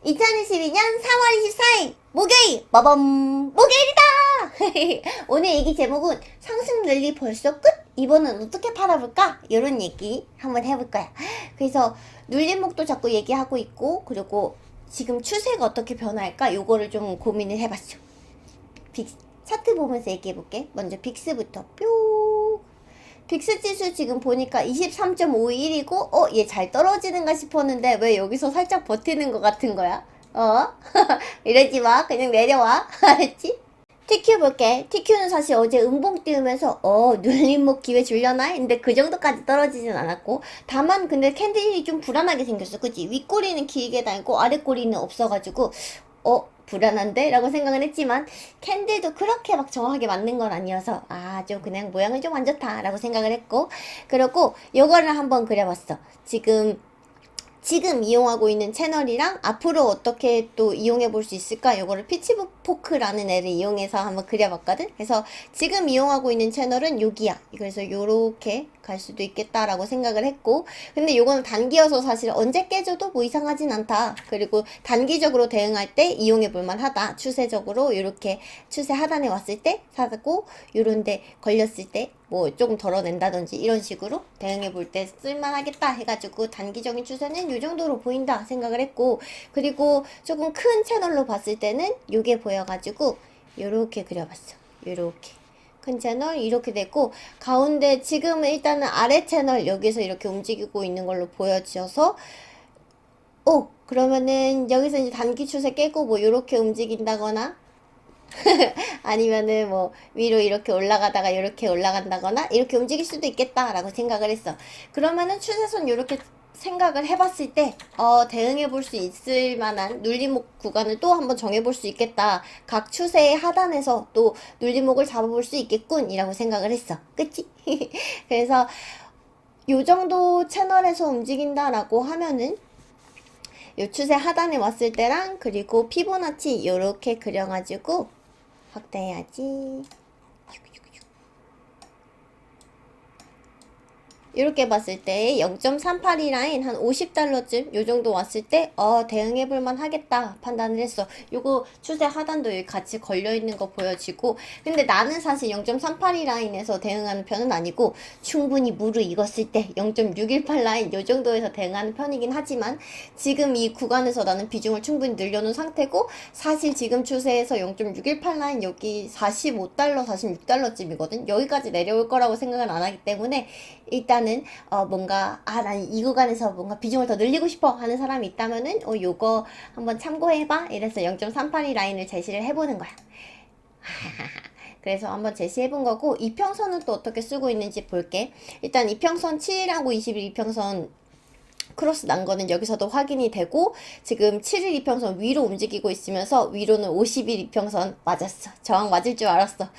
2022년 4월 24일 목요일 빠밤 목요일이다. 오늘 얘기 제목은 상승 랠리 벌써 끝? 이번엔 어떻게 팔아볼까? 이런 얘기 한번 해볼 거야. 그래서 눌림목도 자꾸 얘기하고 있고, 그리고 지금 추세가 어떻게 변할까? 요거를 좀 고민을 해봤어. 차트 보면서 얘기해볼게. 먼저 빅스부터 뿅. 빅스 지수 지금 보니까 23.51이고 얘 잘 떨어지는가 싶었는데 왜 여기서 살짝 버티는 것 같은 거야? 이러지 마. 그냥 내려와. 알았지? TQ 볼게. TQ는 사실 어제 음봉 띄우면서 눌림목 기회 줄려나 했는데 그 정도까지 떨어지진 않았고, 다만 근데 캔들이 좀 불안하게 생겼어. 그치? 윗꼬리는 길게 달고 아랫꼬리는 없어가지고 불안한데? 라고 생각은 했지만 캔들도 그렇게 막 정확하게 맞는 건 아니어서 좀 그냥 모양은 좀 안 좋다 라고 생각을 했고, 그리고 요거를 한번 그려봤어. 지금 이용하고 있는 채널이랑 앞으로 어떻게 또 이용해 볼 수 있을까? 요거를 피치포크라는 애를 이용해서 한번 그려봤거든? 그래서 지금 이용하고 있는 채널은 여기야. 그래서 요렇게 갈 수도 있겠다라고 생각을 했고, 근데 요거는 단기여서 사실 언제 깨져도 뭐 이상하진 않다. 그리고 단기적으로 대응할 때 이용해 볼 만하다. 추세적으로 요렇게 추세 하단에 왔을 때 사고, 요런데 걸렸을 때 뭐 조금 덜어낸다든지 이런 식으로 대응해 볼 때 쓸만하겠다 해가지고 단기적인 추세는 요 정도로 보인다 생각을 했고, 그리고 조금 큰 채널로 봤을 때는 요게 보여가지고 요렇게 그려봤어. 요렇게 큰 채널 이렇게 됐고, 가운데 지금은 일단은 아래 채널 여기서 이렇게 움직이고 있는 걸로 보여져서 그러면은 여기서 이제 단기 추세 깨고 뭐 요렇게 움직인다거나 아니면은 뭐 위로 이렇게 올라가다가 이렇게 올라간다거나 이렇게 움직일 수도 있겠다라고 생각을 했어. 그러면은 추세선 이렇게 생각을 해봤을 때 대응해 볼 수 있을 만한 눌림목 구간을 또 한번 정해 볼 수 있겠다. 각 추세의 하단에서 또 눌림목을 잡아볼 수 있겠군 이라고 생각을 했어. 그치? 그래서 요 정도 채널에서 움직인다라고 하면은 요 추세 하단에 왔을 때랑, 그리고 피보나치 요렇게 그려가지고 확대해야지. 이렇게 봤을 때 0.38이 라인 한 50달러쯤 요 정도 왔을 때 대응해볼 만 하겠다 판단을 했어. 요거 추세 하단도 여기 같이 걸려있는 거 보여지고, 근데 나는 사실 0.38이 라인에서 대응하는 편은 아니고 충분히 무르익었을 때 0.618 라인 요 정도에서 대응하는 편이긴 하지만, 지금 이 구간에서 나는 비중을 충분히 늘려놓은 상태고, 사실 지금 추세에서 0.618 라인 여기 45달러 46달러쯤이거든. 여기까지 내려올 거라고 생각은 안 하기 때문에 일단은 뭔가 난 이 구간에서 뭔가 비중을 더 늘리고 싶어 하는 사람이 있다면은 요거 한번 참고해봐 이래서 0.382 라인을 제시를 해보는 거야. 그래서 한번 제시해본 거고, 이평선은 또 어떻게 쓰고 있는지 볼게. 일단 이평선 7일하고 20일 이평선 크로스 난 거는 여기서도 확인이 되고, 지금 7일 이평선 위로 움직이고 있으면서 위로는 50일 이평선 맞았어. 저항 맞을 줄 알았어.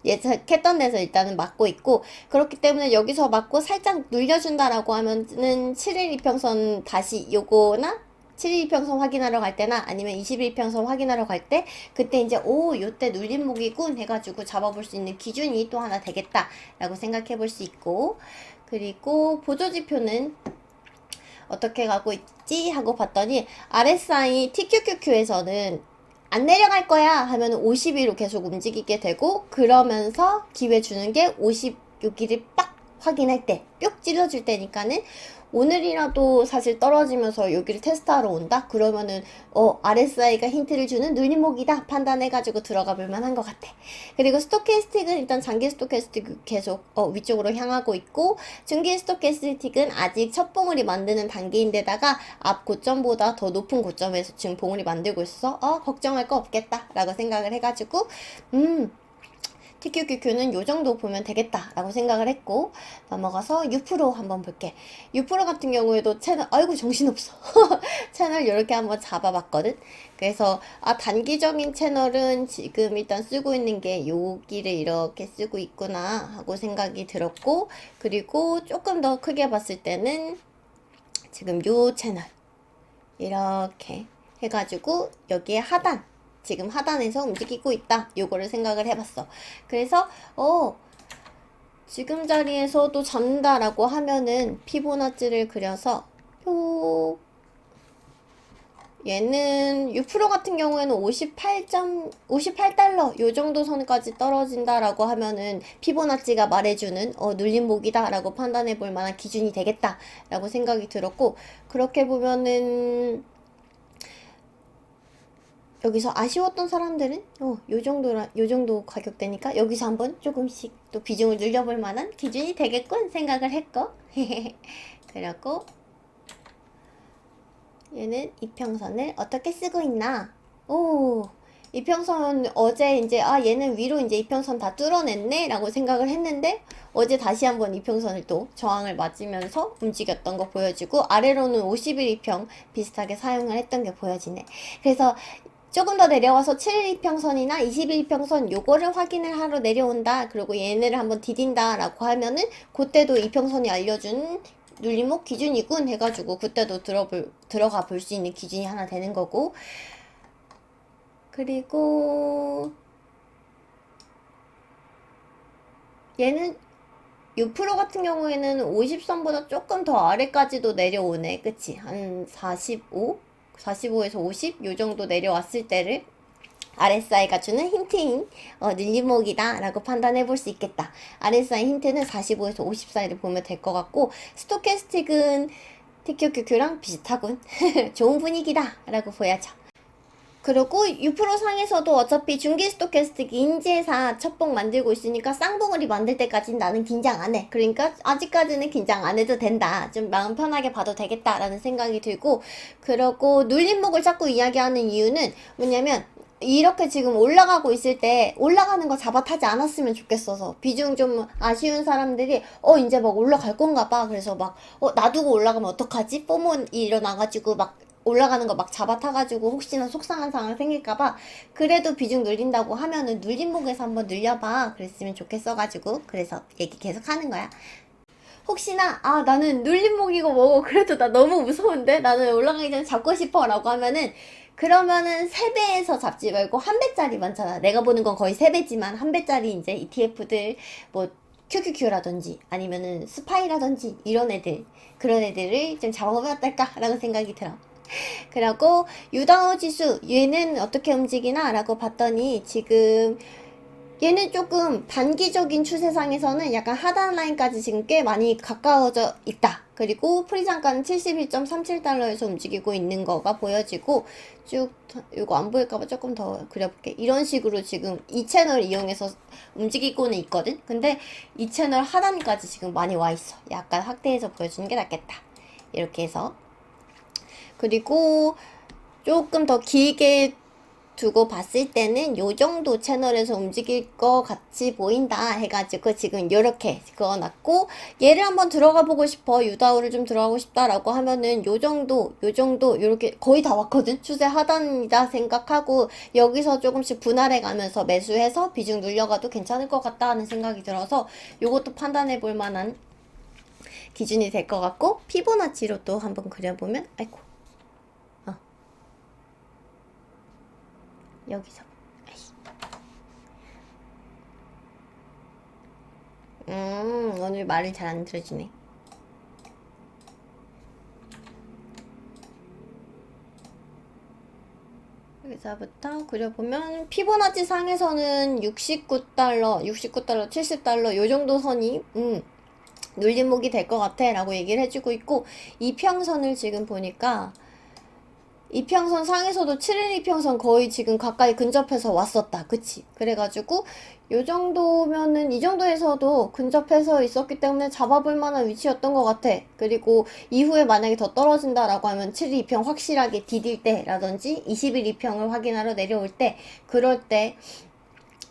예측했던 데서 일단은 맞고 있고, 그렇기 때문에 여기서 맞고 살짝 눌려준다라고 하면은 7일 이평선 다시 요거나 7일 이평선 확인하러 갈 때나 아니면 20일 이평선 확인하러 갈 때, 그때 이제 요때 눌림목이군 해가지고 잡아볼 수 있는 기준이 또 하나 되겠다 라고 생각해 볼 수 있고, 그리고 보조지표는 어떻게 가고 있지 하고 봤더니 RSI TQQQ에서는 안 내려갈 거야 하면 50위로 계속 움직이게 되고, 그러면서 기회 주는 게 56일을 빡 확인할 때 뿅 찔러줄 때니까는, 오늘이라도 사실 떨어지면서 여기를 테스트하러 온다? 그러면은 RSI가 힌트를 주는 눌림목이다 판단해가지고 들어가 볼 만한 것 같아. 그리고 스토캐스틱은 일단 장기 스토캐스틱 계속 위쪽으로 향하고 있고, 중기 스토캐스틱은 아직 첫 봉우리 만드는 단계인데다가 앞 고점보다 더 높은 고점에서 지금 봉우리 만들고 있어서 걱정할 거 없겠다 라고 생각을 해가지고 TQQQ는 요 정도 보면 되겠다 라고 생각을 했고, 넘어가서 U% 한번 볼게. U% 같은 경우에도 채널, 아이고 정신없어. 채널 요렇게 한번 잡아봤거든. 그래서 단기적인 채널은 지금 일단 쓰고 있는 게 여기를 이렇게 쓰고 있구나 하고 생각이 들었고, 그리고 조금 더 크게 봤을 때는 지금 요 채널 이렇게 해가지고 여기에 하단, 지금 하단에서 움직이고 있다 요거를 생각을 해봤어. 그래서 지금 자리에서도 잡는다라고 하면은 피보나치를 그려서 얘는 6% 같은 경우에는 58달러 요 정도 선까지 떨어진다라고 하면은 피보나치가 말해주는 눌림목이다 라고 판단해 볼 만한 기준이 되겠다 라고 생각이 들었고, 그렇게 보면은 여기서 아쉬웠던 사람들은 요 정도 가격대니까 여기서 한번 조금씩 또 비중을 늘려볼 만한 기준이 되겠군 생각을 했고 그리고 얘는 이평선을 어떻게 쓰고 있나. 이평선 어제 이제 얘는 위로 이제 이평선 다 뚫어냈네 라고 생각을 했는데, 어제 다시 한번 이평선을 또 저항을 맞으면서 움직였던 거 보여지고, 아래로는 50일 이평 비슷하게 사용을 했던 게 보여지네. 그래서 조금 더 내려와서 7일 이평선이나 20일 이평선 요거를 확인을 하러 내려온다, 그리고 얘네를 한번 디딘다 라고 하면은 그때도 이평선이 알려준 눌림목 기준이군 해가지고 그때도 들어가 볼 수 있는 기준이 하나 되는 거고, 그리고 얘는 6% 같은 경우에는 50선보다 조금 더 아래까지도 내려오네. 그치? 한 45에서 50? 요 정도 내려왔을 때를 RSI가 주는 힌트인 눌림목이다 라고 판단해 볼 수 있겠다. RSI 힌트는 45에서 50 사이를 보면 될 것 같고, 스토캐스틱은 TQQQ랑 비슷하군. 좋은 분위기다 라고 보여져. 그리고 6% 상에서도 어차피 중기 스토캐스틱 인재사 첫봉 만들고 있으니까 쌍봉우리 만들 때까진 나는 긴장 안 해. 그러니까 아직까지는 긴장 안 해도 된다. 좀 마음 편하게 봐도 되겠다라는 생각이 들고, 그리고 눌림목을 자꾸 이야기하는 이유는 뭐냐면, 이렇게 지금 올라가고 있을 때 올라가는 거 잡아타지 않았으면 좋겠어서, 비중 좀 아쉬운 사람들이 이제 막 올라갈 건가 봐. 그래서 막 놔두고 올라가면 어떡하지? 포몬이 일어나가지고 막 올라가는 거 막 잡아타가지고 혹시나 속상한 상황 생길까봐, 그래도 비중 늘린다고 하면은 눌림목에서 한번 늘려봐 그랬으면 좋겠어가지고 그래서 얘기 계속 하는 거야. 혹시나 나는 눌림목이고 뭐고 그래도 나 너무 무서운데 나는 올라가기 전에 잡고 싶어 라고 하면은, 그러면은 3배에서 잡지 말고 1배짜리 많잖아. 내가 보는 건 거의 3배지만 1배짜리 이제 ETF들 뭐 QQQ라든지 아니면은 스파이라든지 이런 애들, 그런 애들을 좀 잡아보면 어떨까 라는 생각이 들어. 그리고 유다오 지수 얘는 어떻게 움직이나 라고 봤더니, 지금 얘는 조금 단기적인 추세상에서는 약간 하단 라인까지 지금 꽤 많이 가까워져 있다. 그리고 프리장가는 71.37달러에서 움직이고 있는 거가 보여지고, 쭉 이거 안 보일까봐 조금 더 그려볼게. 이런 식으로 지금 이 채널 이용해서 움직이고는 있거든. 근데 이 채널 하단까지 지금 많이 와 있어. 약간 확대해서 보여주는 게 낫겠다. 이렇게 해서, 그리고 조금 더 길게 두고 봤을 때는 요 정도 채널에서 움직일 것 같이 보인다 해가지고 지금 요렇게 그어놨고, 얘를 한번 들어가 보고 싶어, 유다우를 좀 들어가고 싶다라고 하면은 요 정도 요렇게 거의 다 왔거든. 추세 하단이다 생각하고 여기서 조금씩 분할해 가면서 매수해서 비중 눌려가도 괜찮을 것 같다 하는 생각이 들어서 요것도 판단해 볼 만한 기준이 될 것 같고, 피보나치로 또 한번 그려보면, 아이고 여기서 오늘 말을 잘 안 들어주네. 여기서부터 그려보면 피보나치 상에서는 69달러, 70달러 요 정도 선이 눌림목이 될 것 같아 라고 얘기를 해주고 있고, 이평선을 지금 보니까 이평선 상에서도 7일 이평선 거의 지금 가까이 근접해서 왔었다. 그치? 그래가지고 요 정도면은 이 정도에서도 근접해서 있었기 때문에 잡아볼 만한 위치였던 것 같아. 그리고 이후에 만약에 더 떨어진다라고 하면 7일 이평 확실하게 디딜 때라든지 20일 이평을 확인하러 내려올 때, 그럴 때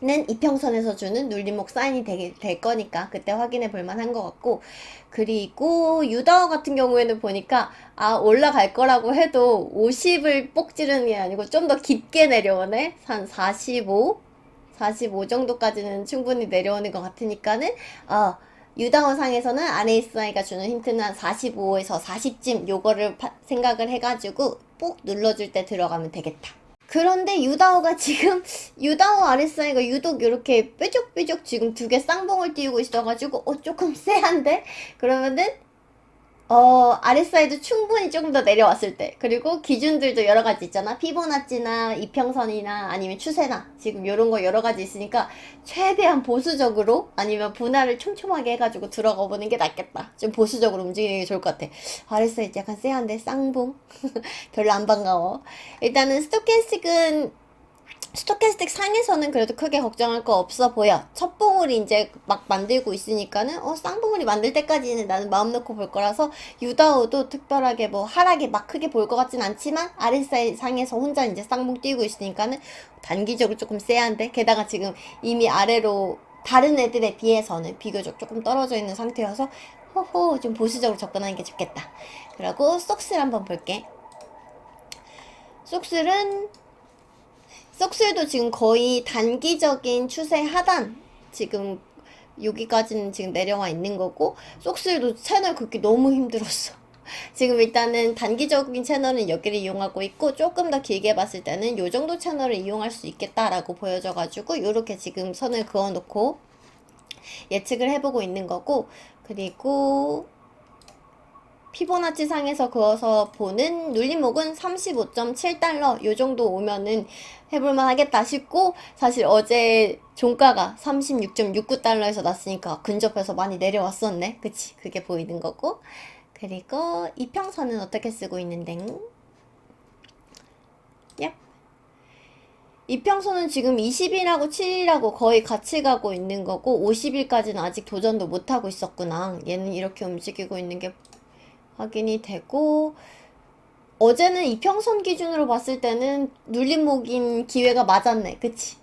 는 이평선에서 주는 눌림목 사인이 될 거니까 그때 확인해 볼 만한 것 같고, 그리고 유다어 같은 경우에는 보니까 올라갈 거라고 해도 50을 뽁 찌르는 게 아니고 좀 더 깊게 내려오네. 한 45 정도까지는 충분히 내려오는 것 같으니까는 유다어 상에서는 RSI가 주는 힌트는 한 45에서 40쯤 요거를 생각을 해가지고 뽁 눌러줄 때 들어가면 되겠다. 그런데 유다오가 지금 유다오 RSI가 유독 이렇게 뾰족뾰족 지금 2개 쌍봉을 띄우고 있어가지고 조금 쎄한데? 그러면은 RSI도 충분히 조금 더 내려왔을 때, 그리고 기준들도 여러 가지 있잖아. 피보나치나 이평선이나 아니면 추세나 지금 요런 거 여러 가지 있으니까 최대한 보수적으로 아니면 분할을 촘촘하게 해가지고 들어가 보는 게 낫겠다. 좀 보수적으로 움직이는 게 좋을 것 같아. RSI 약간 쎄한데 쌍봉 별로 안 반가워. 일단은 스토캐스틱 상에서는 그래도 크게 걱정할 거 없어 보여. 첫 봉우리 이제 막 만들고 있으니까는 쌍봉우리 만들 때까지는 나는 마음 놓고 볼 거라서 유다오도 특별하게 뭐 하락이 막 크게 볼 것 같진 않지만 RSI 상에서 혼자 이제 쌍봉 뛰고 있으니까는 단기적으로 조금 쎄한데, 게다가 지금 이미 아래로 다른 애들에 비해서는 비교적 조금 떨어져 있는 상태여서 호호 좀 보수적으로 접근하는 게 좋겠다. 그리고 속슬 한번 볼게. 속슬도 지금 거의 단기적인 추세 하단, 지금 여기까지는 지금 내려와 있는 거고, 속슬도 채널 긋기 너무 힘들었어. 지금 일단은 단기적인 채널은 여기를 이용하고 있고, 조금 더 길게 봤을 때는 요 정도 채널을 이용할 수 있겠다라고 보여져가지고 요렇게 지금 선을 그어놓고 예측을 해보고 있는 거고, 그리고 피보나치 상에서 그어서 보는 눌림목은 35.7달러 요 정도 오면은 해볼만 하겠다 싶고, 사실 어제 종가가 36.69달러에서 났으니까 근접해서 많이 내려왔었네. 그치? 그게 보이는 거고, 그리고 이평선은 어떻게 쓰고 있는데? 얍. 이평선은 지금 20일하고 7일하고 거의 같이 가고 있는 거고, 50일까지는 아직 도전도 못하고 있었구나. 얘는 이렇게 움직이고 있는 게 확인이 되고, 어제는 이평선 기준으로 봤을 때는 눌림목인 기회가 맞았네. 그치?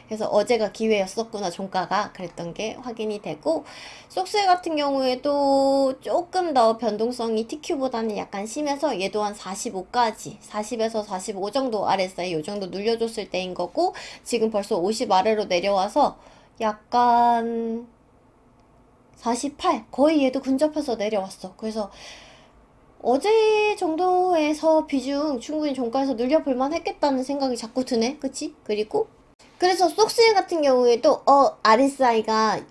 그래서 어제가 기회였었구나, 종가가. 그랬던 게 확인이 되고, 속세 같은 경우에도 조금 더 변동성이 TQ보다는 약간 심해서 얘도 한 45까지, 40에서 45 정도 RSI 요 정도 눌려줬을 때인 거고, 지금 벌써 50 아래로 내려와서 약간 48, 거의 얘도 근접해서 내려왔어. 그래서 어제 정도에서 비중 충분히 종가에서 늘려볼만 했겠다는 생각이 자꾸 드네. 그치? 그래서 속스 같은 경우에도 RSI가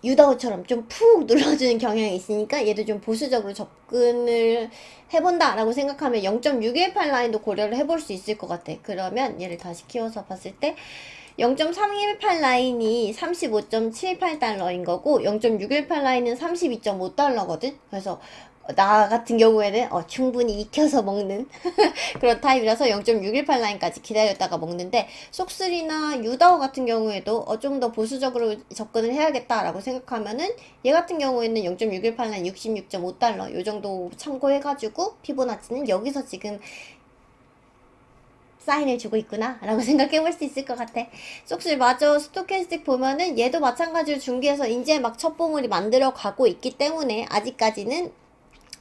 유다오처럼 좀 푹 눌러주는 경향이 있으니까 얘도 좀 보수적으로 접근을 해본다 라고 생각하면 0.618 라인도 고려를 해볼 수 있을 것 같아. 그러면 얘를 다시 키워서 봤을 때 0.318 라인이 35.78달러인 거고, 0.618 라인은 32.5달러거든. 그래서 나 같은 경우에는 충분히 익혀서 먹는 그런 타입이라서 0.618 라인까지 기다렸다가 먹는데, 속슬이나 유다오 같은 경우에도 좀 더 보수적으로 접근을 해야겠다라고 생각하면은 얘 같은 경우에는 0.618 라인 66.5달러 요 정도 참고해가지고 피보나치는 여기서 지금 사인을 주고 있구나 라고 생각해볼 수 있을 것 같아. 속슬 맞아. 스토캐스틱 보면은 얘도 마찬가지로 중기에서 이제 막 첫 봉우리 만들어 가고 있기 때문에 아직까지는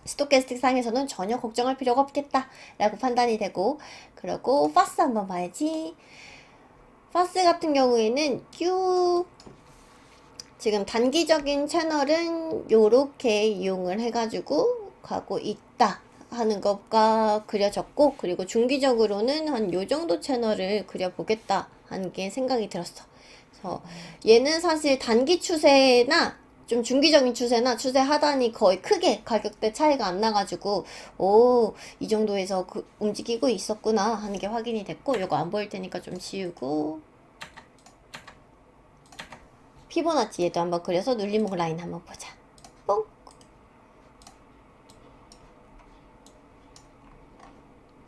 스토캐스틱 상에서는 전혀 걱정할 필요가 없겠다 라고 판단이 되고, 그리고 파스 한번 봐야지. 파스 같은 경우에는 지금 단기적인 채널은 요렇게 이용을 해가지고 가고 있다 하는 것가 그려졌고, 그리고 중기적으로는 한 요 정도 채널을 그려보겠다 하는 게 생각이 들었어. 그래서 얘는 사실 단기 추세나 좀 중기적인 추세나 추세 하단이 거의 크게 가격대 차이가 안 나가지고 이 정도에서 움직이고 있었구나 하는 게 확인이 됐고, 요거 안 보일 테니까 좀 지우고, 피보나치 얘도 한번 그려서 눌림목 라인 한번 보자. 뽕.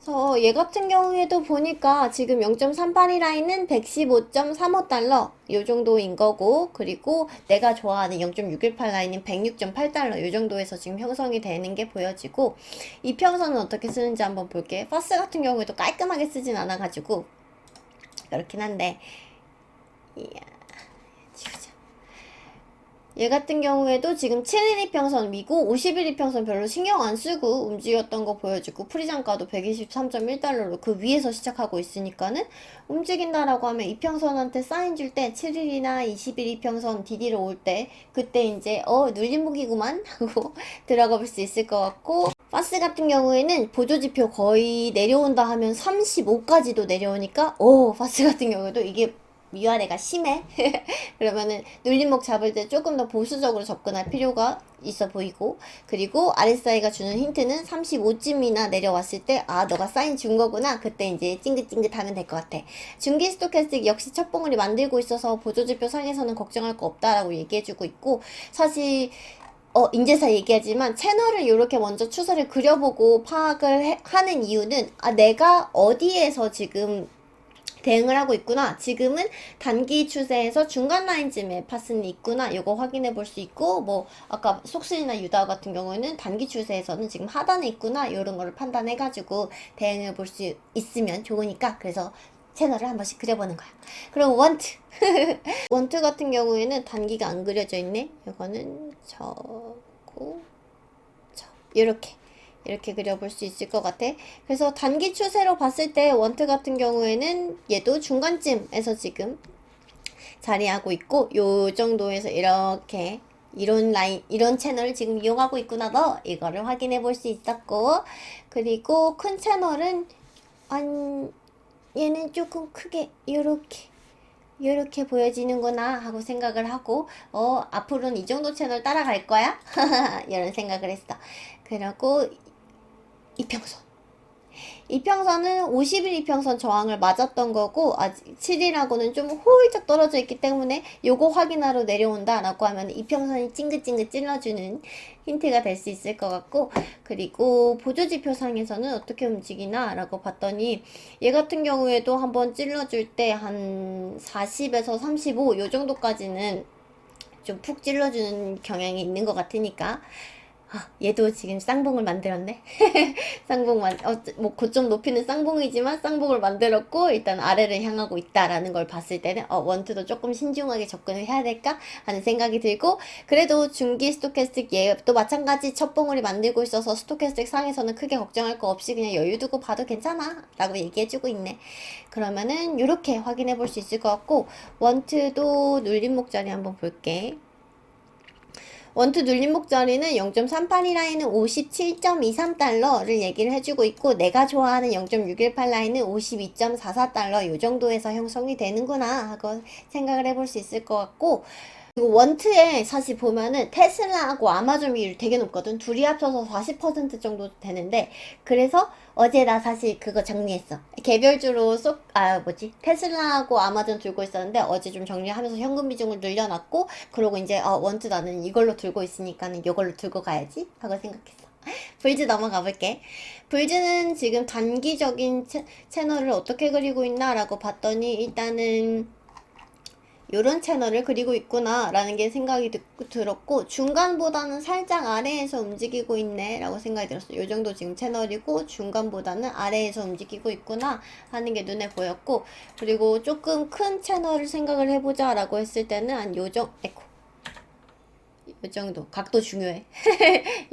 그래서 얘 같은 경우에도 보니까 지금 0.382 라인은 115.35달러 요 정도인 거고, 그리고 내가 좋아하는 0.618 라인은 106.8달러 요 정도에서 지금 형성이 되는 게 보여지고, 이평선은 어떻게 쓰는지 한번 볼게. 파스 같은 경우에도 깔끔하게 쓰진 않아가지고 그렇긴 한데, 얘 같은 경우에도 지금 7일 이평선 미고 50일 이평선 별로 신경 안 쓰고 움직였던 거 보여주고, 프리장가도 123.1달러로 그 위에서 시작하고 있으니까는 움직인다라고 하면 이평선한테 사인 줄 때 7일이나 20일 이평선 DD로 올 때 그때 이제 눌림목이구만 하고 들어가 볼 수 있을 것 같고, 파스 같은 경우에는 보조지표 거의 내려온다 하면 35까지도 내려오니까 파스 같은 경우에도 이게 위아래가 심해. 그러면은 눌림목 잡을 때 조금 더 보수적으로 접근할 필요가 있어 보이고, 그리고 RSI가 주는 힌트는 35쯤이나 내려왔을 때 아 너가 사인 준 거구나, 그때 이제 찡긋찡긋 하면 될 것 같아. 중기 스토캐스틱 역시 첫 봉우리 만들고 있어서 보조지표 상에서는 걱정할 거 없다라고 얘기해주고 있고, 사실 인제사 얘기하지만 채널을 이렇게 먼저 추세를 그려보고 파악을 하는 이유는 내가 어디에서 지금 대응을 하고 있구나, 지금은 단기 추세에서 중간 라인쯤에 파슨이 있구나, 요거 확인해 볼 수 있고, 뭐 아까 속신이나 유다 같은 경우에는 단기 추세에서는 지금 하단에 있구나, 요런 거를 판단해 가지고 대응해 볼 수 있으면 좋으니까, 그래서 채널을 한 번씩 그려보는 거야. 그리고 원트 원트 같은 경우에는 단기가 안 그려져 있네. 이거는 저고 저 이렇게 그려볼 수 있을 것 같아. 그래서 단기 추세로 봤을 때 원트 같은 경우에는 얘도 중간쯤에서 지금 자리하고 있고, 요 정도에서 이렇게 이런 라인, 이런 채널을 지금 이용하고 있구나, 너 이거를 확인해 볼 수 있었고, 그리고 큰 채널은 얘는 조금 크게 요렇게 보여지는구나 하고 생각을 하고, 앞으로는 이 정도 채널 따라갈 거야? 이런 생각을 했어. 그리고 이평선은 50일 이평선 저항을 맞았던 거고, 아직 7일하고는 좀 홀쩍 떨어져 있기 때문에 요거 확인하러 내려온다 라고 하면 이평선이 찡긋찡긋 찔러주는 힌트가 될 수 있을 것 같고, 그리고 보조지표상에서는 어떻게 움직이나 라고 봤더니 얘 같은 경우에도 한번 찔러줄 때 한 40에서 35 요 정도까지는 좀 푹 찔러주는 경향이 있는 것 같으니까, 얘도 지금 쌍봉을 만들었네. 뭐 고점 높이는 쌍봉이지만 쌍봉을 만들었고, 일단 아래를 향하고 있다라는 걸 봤을 때는 원투도 조금 신중하게 접근을 해야 될까 하는 생각이 들고, 그래도 중기 스토캐스틱 얘도 마찬가지 첫 봉우리 만들고 있어서 스토캐스틱 상에서는 크게 걱정할 거 없이 그냥 여유 두고 봐도 괜찮아 라고 얘기해주고 있네. 그러면은 요렇게 확인해 볼 수 있을 것 같고, 원투도 눌림목 자리 한번 볼게. 원투 눌림목 자리는 0.382 라인은 57.23달러를 얘기를 해주고 있고, 내가 좋아하는 0.618 라인은 52.44달러 요 정도에서 형성이 되는구나 하고 생각을 해볼 수 있을 것 같고, 그리고 원트에 사실 보면은 테슬라하고 아마존 비율이 되게 높거든. 둘이 합쳐서 40% 정도 되는데, 그래서 어제 나 사실 그거 정리했어. 개별주로 테슬라하고 아마존 들고 있었는데, 어제 좀 정리하면서 현금 비중을 늘려놨고, 그러고 이제 원트 나는 이걸로 들고 있으니까는 이걸로 들고 가야지 하고 생각했어. 불즈 넘어가 볼게. 불즈는 지금 단기적인 채널을 어떻게 그리고 있나 라고 봤더니, 일단은 요런 채널을 그리고 있구나 라는 게 생각이 들었고, 중간보다는 살짝 아래에서 움직이고 있네 라고 생각이 들었어요. 요 정도 지금 채널이고 중간보다는 아래에서 움직이고 있구나 하는 게 눈에 보였고, 그리고 조금 큰 채널을 생각을 해보자 라고 했을 때는 한 요 정도 각도 중요해.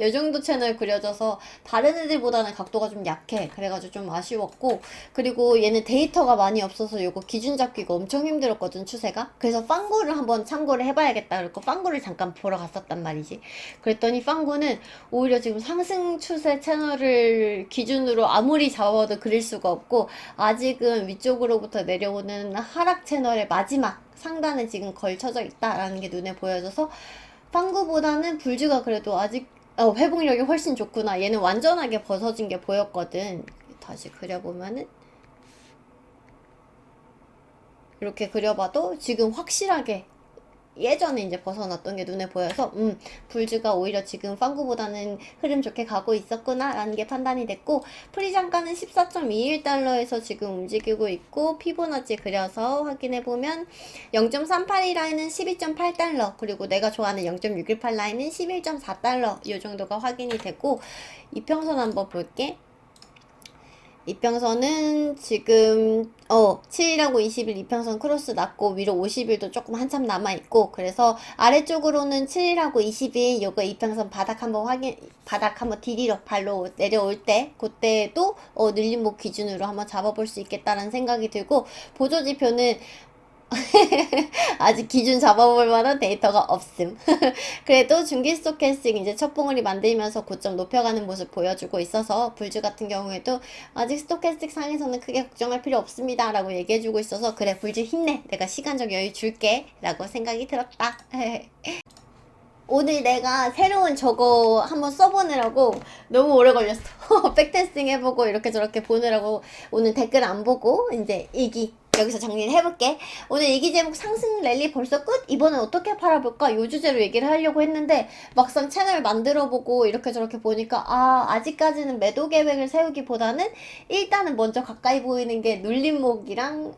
요 정도 채널 그려져서 다른 애들보다는 각도가 좀 약해. 그래가지고 좀 아쉬웠고, 그리고 얘는 데이터가 많이 없어서 요거 기준 잡기가 엄청 힘들었거든, 추세가. 그래서 빵구를 한번 참고를 해봐야겠다 그랬고 빵구를 잠깐 보러 갔었단 말이지. 그랬더니 빵구는 오히려 지금 상승 추세 채널을 기준으로 아무리 잡아도 그릴 수가 없고, 아직은 위쪽으로부터 내려오는 하락 채널의 마지막 상단에 지금 걸쳐져 있다라는 게 눈에 보여져서, 빵구보다는 불즈가 그래도 아직 회복력이 훨씬 좋구나, 얘는 완전하게 벗어진 게 보였거든. 다시 그려보면은 이렇게 그려봐도 지금 확실하게 예전에 이제 벗어났던 게 눈에 보여서 불즈가 오히려 지금 빵구보다는 흐름 좋게 가고 있었구나 라는 게 판단이 됐고, 프리장가는 14.21달러에서 지금 움직이고 있고, 피보나치 그려서 확인해보면 0.382 라인은 12.8달러, 그리고 내가 좋아하는 0.618 라인은 11.4달러 이 정도가 확인이 되고, 이평선 한번 볼게. 이평선은 지금 7일하고 20일 이평선 크로스 났고, 위로 50일도 조금 한참 남아있고, 그래서 아래쪽으로는 7일하고 20일 요거 이평선 바닥 한번 디디러 발로 내려올 때, 그때도 늘림목 기준으로 한번 잡아볼 수 있겠다라는 생각이 들고, 보조지표는 아직 기준 잡아볼 만한 데이터가 없음. 그래도 중기 스토캐스팅 이제 첫 봉우리 만들면서 고점 높여가는 모습 보여주고 있어서 불주 같은 경우에도 아직 스토캐스틱 상에서는 크게 걱정할 필요 없습니다 라고 얘기해주고 있어서 그래 불주 힘내 내가 시간적 여유 줄게 라고 생각이 들었다. 오늘 내가 새로운 저거 한번 써보느라고 너무 오래 걸렸어. 백테스팅 해보고 이렇게 저렇게 보느라고 오늘 댓글 안 보고 이제 일기 여기서 정리를 해볼게. 오늘 일기 제목 상승 랠리 벌써 끝? 이번엔 어떻게 팔아볼까? 요 주제로 얘기를 하려고 했는데 막상 채널 만들어보고 이렇게 저렇게 보니까 아직까지는 매도 계획을 세우기보다는 일단은 먼저 가까이 보이는 게 눌림목이랑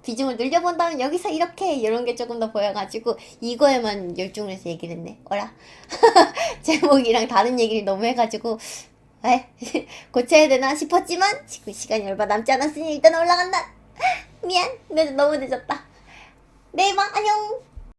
비중을 늘려본다면 여기서 이렇게 이런 게 조금 더 보여가지고 이거에만 열중을 해서 얘기를 했네. 어라? 제목이랑 다른 얘기를 너무 해가지고 고쳐야 되나 싶었지만 지금 시간이 얼마 남지 않았으니 일단 올라간다. 미안. 너무 늦었다. 내일 봐. 안녕.